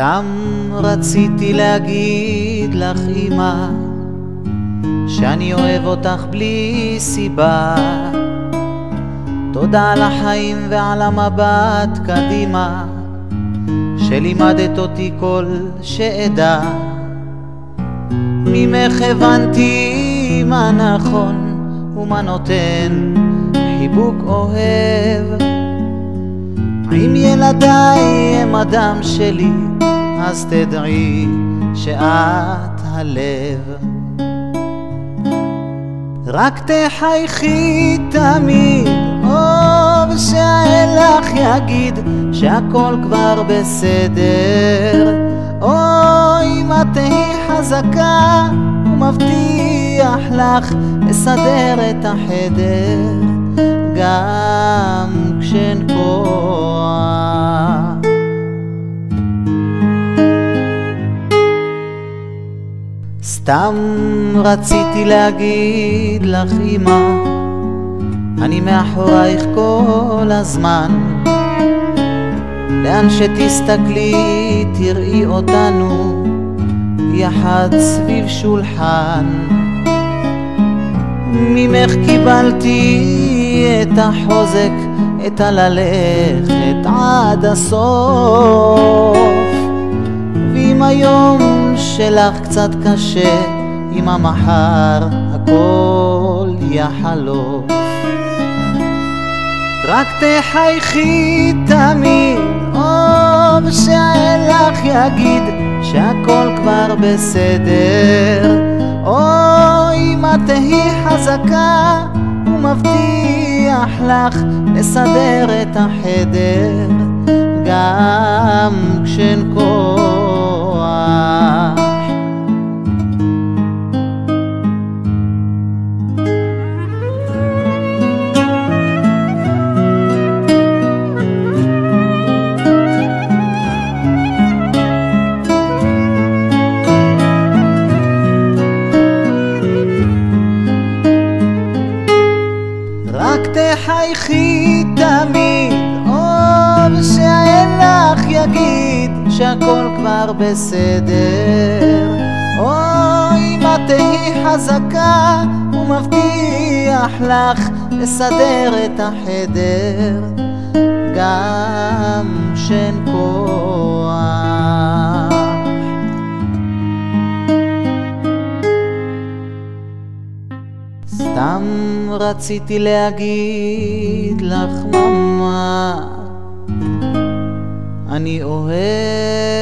סתם רציתי להגיד לך אמא שאני אוהב אותך בלי סיבה. תודה על החיים ועל המבט קדימה שלימדת אותי כל שעדה. ממך הבנתי מה נכון ומה נותן חיבוק אוהב. אם ילדיי הם אדם שלי אז תדעי שאת הלב. רק תחייכי תמיד ושהאלך יגיד שהכל כבר בסדר. אם את תהי חזקה ומבטיח לך לסדר את החדר גם כשאין כוח. סתם רציתי להגיד לך אמא אני מאחורייך כל הזמן. לאן שתסתכלי תראי אותנו יחד סביב שולחן. ממך קיבלתי את החוזק, את הללכת עד הסוף. ואם היום שלך קצת קשה, עם המחר הכל יחלוף. רק תחייכי תמיד ושהאלך יגיד שהכל כבר בסדר. אם את תהי חזקה ומבטיח לך לסדר את החדר גם כשאין כוח. תחייכי תמיד ושהאלך יגיד שהכל כבר בסדר. אם את תהי חזקה ומבטיח לך לסדר את החדר גם כשאין כוח. סתם רציתי להגיד לך ממא אני אוהב